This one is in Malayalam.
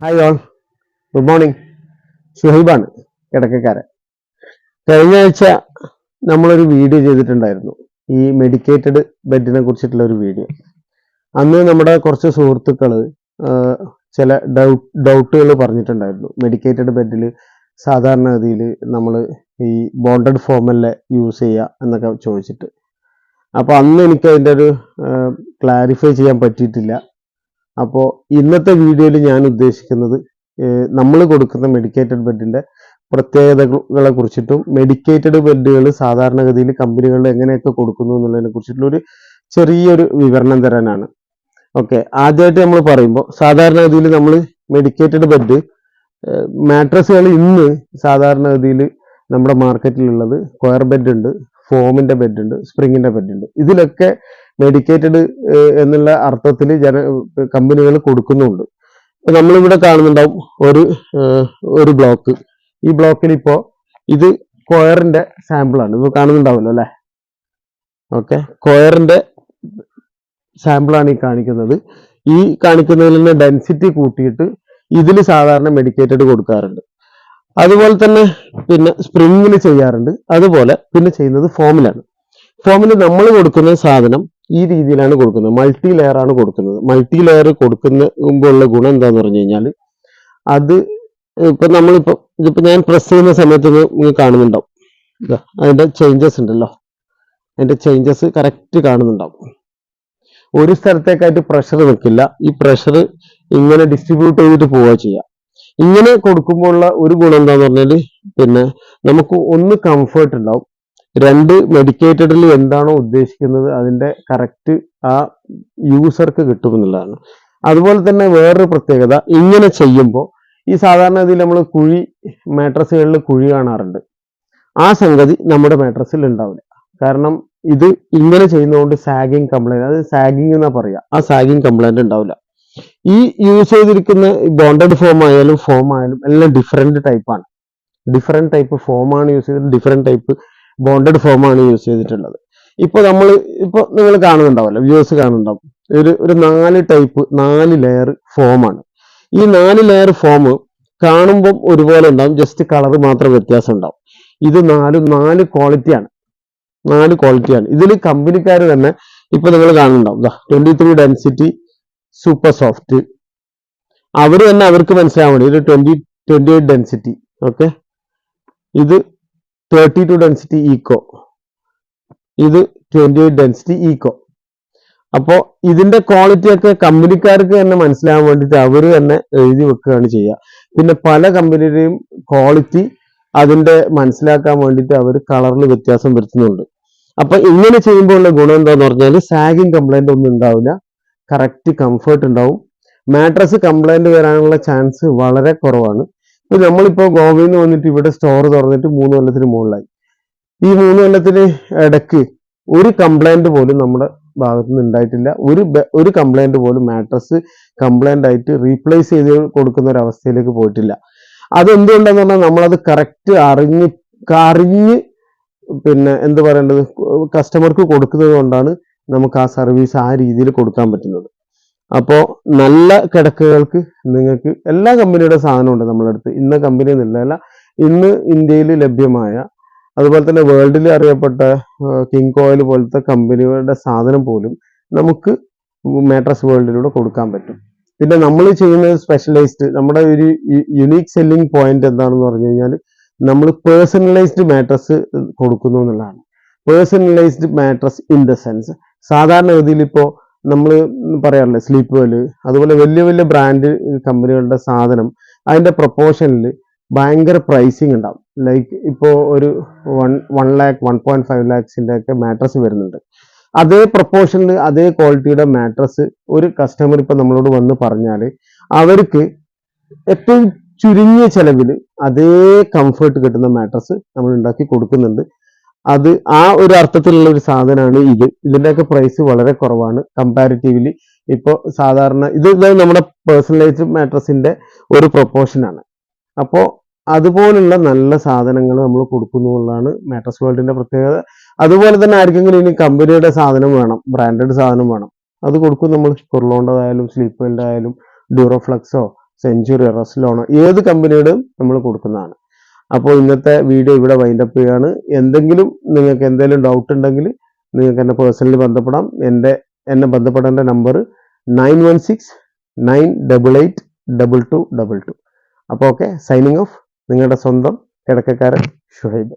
Hi all, good morning. ഷുഹൈബാണ്, കിടക്കക്കാരൻ. കഴിഞ്ഞ ആഴ്ച നമ്മളൊരു വീഡിയോ ചെയ്തിട്ടുണ്ടായിരുന്നു, ഈ മെഡിക്കേറ്റഡ് ബെഡിനെ കുറിച്ചിട്ടുള്ള ഒരു വീഡിയോ. അന്ന് നമ്മുടെ കുറച്ച് സുഹൃത്തുക്കൾ ചില ഡൗട്ടുകൾ പറഞ്ഞിട്ടുണ്ടായിരുന്നു. മെഡിക്കേറ്റഡ് ബെഡിൽ സാധാരണഗതിയിൽ നമ്മൾ ഈ ബോണ്ടഡ് ഫോമല്ലേ യൂസ് ചെയ്യുക എന്നൊക്കെ ചോദിച്ചിട്ട്. അപ്പോൾ അന്ന് എനിക്ക് അതിൻ്റെ ഒരു ക്ലാരിഫൈ ചെയ്യാൻ പറ്റിയിട്ടില്ല. അപ്പോൾ ഇന്നത്തെ വീഡിയോയിൽ ഞാൻ ഉദ്ദേശിക്കുന്നത് നമ്മൾ കൊടുക്കുന്ന മെഡിക്കേറ്റഡ് ബെഡിൻ്റെ പ്രത്യേകതകളെ കുറിച്ചിട്ടും മെഡിക്കേറ്റഡ് ബെഡുകൾ സാധാരണഗതിയിൽ കമ്പനികളിൽ എങ്ങനെയൊക്കെ കൊടുക്കുന്നു എന്നുള്ളതിനെ കുറിച്ചിട്ടുള്ള ഒരു ചെറിയൊരു വിവരണം തരാനാണ്. ഓക്കെ, ആദ്യമായിട്ട് നമ്മൾ പറയുമ്പോൾ സാധാരണഗതിയിൽ നമ്മൾ മെഡിക്കേറ്റഡ് ബെഡ് മാട്രസുകൾ ഇന്ന് സാധാരണഗതിയിൽ നമ്മുടെ മാർക്കറ്റിലുള്ളത് സ്ക്വയർ ബെഡ് ഉണ്ട്, ഫോമിൻ്റെ ബെഡ് ഉണ്ട്, സ്പ്രിങ്ങിൻ്റെ ബെഡ് ഉണ്ട്. ഇതിലൊക്കെ മെഡിക്കേറ്റഡ് എന്നുള്ള അർത്ഥത്തിൽ കമ്പനികൾ കൊടുക്കുന്നുണ്ട്. നമ്മളിവിടെ കാണുന്നുണ്ടാവും ഒരു ബ്ലോക്ക്. ഈ ബ്ലോക്കിൽ ഇപ്പോൾ ഇത് സ്ക്വയറിന്റെ സാമ്പിളാണ്, ഇത് കാണുന്നുണ്ടാവുമല്ലോ അല്ലേ? ഓക്കെ, സ്ക്വയറിന്റെ സാമ്പിളാണ് ഈ കാണിക്കുന്നത്. ഈ കാണിക്കുന്നതിൽ നിന്ന് ഡെൻസിറ്റി കൂട്ടിയിട്ട് ഇതിൽ സാധാരണ മെഡിക്കേറ്റഡ് കൊടുക്കാറുണ്ട്. അതുപോലെ തന്നെ പിന്നെ സ്പ്രിങ്ങിൽ ചെയ്യാറുണ്ട്. അതുപോലെ പിന്നെ ചെയ്യുന്നത് ഫോമിലാണ്. ഫോമിൽ നമ്മൾ കൊടുക്കുന്ന സാധനം ഈ രീതിയിലാണ് കൊടുക്കുന്നത്, മൾട്ടി ലെയർ ആണ് കൊടുക്കുന്നത്. മൾട്ടി ലെയർ കൊടുക്കുമ്പോൾ ഉള്ള ഗുണം എന്താന്ന് പറഞ്ഞു കഴിഞ്ഞാൽ, അത് ഇതിപ്പോ ഞാൻ പ്രസ് ചെയ്യുന്ന സമയത്ത് നിങ്ങൾ കാണുന്നുണ്ടാവും, അതിന്റെ ചേഞ്ചസ് ഉണ്ടല്ലോ, അതിന്റെ ചേഞ്ചസ് കറക്റ്റ് കാണുന്നുണ്ടാവും. ഒരു സ്ഥലത്തേക്കായിട്ട് പ്രഷർ നിൽക്കില്ല, ഈ പ്രഷർ ഇങ്ങനെ ഡിസ്ട്രിബ്യൂട്ട് ചെയ്തിട്ട് പോവുക ചെയ്യാം. ഇങ്ങനെ കൊടുക്കുമ്പോൾ ഉള്ള ഒരു ഗുണം എന്താന്ന് പറഞ്ഞാൽ, പിന്നെ നമുക്ക് ഒന്ന് കംഫർട്ട് ഉണ്ടാവും, രണ്ട് മെഡിക്കേറ്റഡിൽ എന്താണോ ഉദ്ദേശിക്കുന്നത് അതിന്റെ കറക്റ്റ് ആ യൂസർക്ക് കിട്ടുമെന്നുള്ളതാണ്. അതുപോലെ തന്നെ വേറൊരു പ്രത്യേകത, ഇങ്ങനെ ചെയ്യുമ്പോൾ ഈ സാധാരണ ഇതിൽ നമ്മൾ മാട്രസുകളിൽ കുഴി കാണാറുണ്ട്. ആ സംഗതി നമ്മുടെ മാട്രസിൽ ഉണ്ടാവില്ല. കാരണം ഇത് ഇങ്ങനെ ചെയ്യുന്നതുകൊണ്ട് സാഗിങ് കംപ്ലൈന്റ്, അത് സാഗിങ് എന്നാ പറയുക, ആ സാഗിങ് കംപ്ലൈന്റ് ഉണ്ടാവില്ല. ഈ യൂസ് ചെയ്തിരിക്കുന്ന ബോണ്ടഡ് ഫോം ആയാലും എല്ലാം ഡിഫറെന്റ് ടൈപ്പാണ്. ഡിഫറെന്റ് ടൈപ്പ് ഫോമാണ് യൂസ് ചെയ്തിട്ട്, ഡിഫറെന്റ് ടൈപ്പ് ബോണ്ടഡ് ഫോമാണ് യൂസ് ചെയ്തിട്ടുള്ളത്. ഇപ്പോൾ നിങ്ങൾ കാണുന്നുണ്ടാവല്ലോ, വ്യൂസ് കാണുന്നുണ്ടാവും, ഒരു 4 ലെയർ ഫോമാണ്. ഈ 4 ലെയർ ഫോം കാണുമ്പം ഒരുപോലെ ഉണ്ടാവും, ജസ്റ്റ് കളർ മാത്രം വ്യത്യാസം ഉണ്ടാവും. ഇത് 4 ക്വാളിറ്റിയാണ്. 4 ക്വാളിറ്റിയാണ്. ഇതിൽ കമ്പനിക്കാർ തന്നെ ഇപ്പൊ നിങ്ങൾ കാണുന്നുണ്ടാവും, 23 ഡെൻസിറ്റി സൂപ്പർ സോഫ്റ്റ്. അവർ തന്നെ അവർക്ക് മനസ്സിലാവാൻ വേണ്ടി ഇത് 28 ഡെൻസിറ്റി, ഓക്കെ, ഇത് 32 ഡെൻസിറ്റി ഈക്കോ, ഇത് 28 ഡെൻസിറ്റി ഈക്കോ. അപ്പോൾ ഇതിന്റെ ക്വാളിറ്റി ഒക്കെ കമ്പനിക്കാർക്ക് തന്നെ മനസ്സിലാവാൻ വേണ്ടിയിട്ട് അവർ തന്നെ എഴുതി വെക്കുകയാണ് ചെയ്യുക. പിന്നെ പല കമ്പനിയുടെയും ക്വാളിറ്റി അതിന്റെ മനസ്സിലാക്കാൻ വേണ്ടിയിട്ട് അവർ കളറിൽ വ്യത്യാസം വരുത്തുന്നുണ്ട്. അപ്പൊ ഇങ്ങനെ ചെയ്യുമ്പോൾ ഉള്ള ഗുണം എന്താന്ന് പറഞ്ഞാൽ, സാഗിങ് കംപ്ലൈന്റ് ഒന്നും ഉണ്ടാവില്ല, കറക്റ്റ് കംഫർട്ട് ഉണ്ടാവും. മാട്രസ് കംപ്ലൈന്റ് വരാനുള്ള ചാൻസ് വളരെ കുറവാണ്. ഇപ്പൊ നമ്മളിപ്പോ ഗോവയിൽ നിന്ന് വന്നിട്ട് ഇവിടെ സ്റ്റോർ തുറന്നിട്ട് 3 കൊല്ലത്തിന് മുകളിലായി. ഈ 3 കൊല്ലത്തിന് ഇടയ്ക്ക് ഒരു കംപ്ലൈന്റ് പോലും നമ്മുടെ ഭാഗത്തു നിന്ന് ഉണ്ടായിട്ടില്ല. ഒരു കംപ്ലൈന്റ് പോലും മാട്രസ് കംപ്ലൈന്റ് ആയിട്ട് റീപ്ലേസ് ചെയ്ത് കൊടുക്കുന്ന ഒരു അവസ്ഥയിലേക്ക് പോയിട്ടില്ല. അതെന്തുകൊണ്ടെന്ന് പറഞ്ഞാൽ, നമ്മളത് കറക്റ്റ് അറിഞ്ഞ് പിന്നെ എന്ത് പറയേണ്ടത്, കസ്റ്റമർക്ക് കൊടുക്കുന്നത് കൊണ്ടാണ് നമുക്ക് ആ സർവീസ് ആ രീതിയിൽ കൊടുക്കാൻ പറ്റുന്നത്. അപ്പോൾ നല്ല കിടക്കകൾക്ക് നിങ്ങൾക്ക് എല്ലാ കമ്പനിയുടെ സാധനവും ഉണ്ട് നമ്മുടെ അടുത്ത്. ഇന്ന കമ്പനി എന്നില്ല, ഇന്ന് ഇന്ത്യയിൽ ലഭ്യമായ, അതുപോലെ തന്നെ വേൾഡിൽ അറിയപ്പെട്ട കിങ് കോയിൽ പോലത്തെ കമ്പനികളുടെ സാധനം പോലും നമുക്ക് മാട്രസ് വേൾഡിലൂടെ കൊടുക്കാൻ പറ്റും. പിന്നെ നമ്മൾ ചെയ്യുന്നത് സ്പെഷ്യലൈസ്ഡ്, നമ്മുടെ ഒരു യുണീക്ക് സെല്ലിംഗ് പോയിന്റ് എന്താണെന്ന് പറഞ്ഞു കഴിഞ്ഞാൽ, നമ്മൾ പേഴ്സണലൈസ്ഡ് മാട്രസ് കൊടുക്കുന്നു എന്നുള്ളതാണ്. Personalised mattress in the sense, സാധാരണഗതിയിൽ ഇപ്പോൾ നമ്മൾ പറയാറില്ലേ സ്ലീപ്പ് വെല്, അതുപോലെ വലിയ വലിയ ബ്രാൻഡ് കമ്പനികളുടെ സാധനം അതിന്റെ പ്രൊപ്പോർഷനിൽ ഭയങ്കര പ്രൈസിങ് ഉണ്ടാവും. ലൈക്ക് ഇപ്പോൾ ഒരു 1 lakh 1.5 lakhs ഒക്കെ മാട്രസ് വരുന്നുണ്ട്. അതേ പ്രൊപ്പോർഷനിൽ അതേ ക്വാളിറ്റിയുടെ മാട്രസ് ഒരു കസ്റ്റമർ ഇപ്പൊ നമ്മളോട് വന്ന് പറഞ്ഞാൽ അവർക്ക് ഏറ്റവും ചുരുങ്ങിയ ചെലവിൽ അതേ കംഫർട്ട് കിട്ടുന്ന മാട്രസ് നമ്മൾ ഉണ്ടാക്കി കൊടുക്കുന്നുണ്ട്. അത് ആ ഒരു അർത്ഥത്തിലുള്ള ഒരു സാധനമാണ് ഇത്. ഇതിന്റെയൊക്കെ പ്രൈസ് വളരെ കുറവാണ് കമ്പാരിറ്റീവ്ലി. ഇപ്പോൾ സാധാരണ ഇത് നമ്മുടെ പേഴ്സണലൈസ്ഡ് മാട്രസിന്റെ ഒരു പ്രൊപ്പോർഷനാണ്. അപ്പോൾ അതുപോലുള്ള നല്ല സാധനങ്ങൾ നമ്മൾ കൊടുക്കുന്നു എന്നുള്ളതാണ് മാട്രസ് വേൾഡിന്റെ പ്രത്യേകത. അതുപോലെ തന്നെ ആർക്കെങ്കിലും ഇനി കമ്പനിയുടെ സാധനം വേണം, ബ്രാൻഡഡ് സാധനം വേണം, അത് കൊടുക്കും നമ്മൾ. കുർലോണ്ടതായാലും സ്ലീപ്പ് വെൽഡ് ആയാലും ഡ്യൂറോഫ്ലക്സോ സെഞ്ചുറി, റെസ്ലോൺ, ഏത് കമ്പനിയുടെയും നമ്മൾ കൊടുക്കുന്നതാണ്. അപ്പോൾ ഇന്നത്തെ വീഡിയോ ഇവിടെ വൈൻഡപ്പ് ചെയ്യുകയാണ്. നിങ്ങൾക്ക് എന്തെങ്കിലും ഡൗട്ട് ഉണ്ടെങ്കിൽ നിങ്ങൾക്ക് എന്നെ പേഴ്സണലി ബന്ധപ്പെടാം. എന്നെ ബന്ധപ്പെടേണ്ട നമ്പർ 9169882222. അപ്പോൾ ഓക്കെ, സൈനിങ് ഓഫ്, നിങ്ങളുടെ സ്വന്തം കിടക്കക്കാരൻ ഷുഹൈബ്.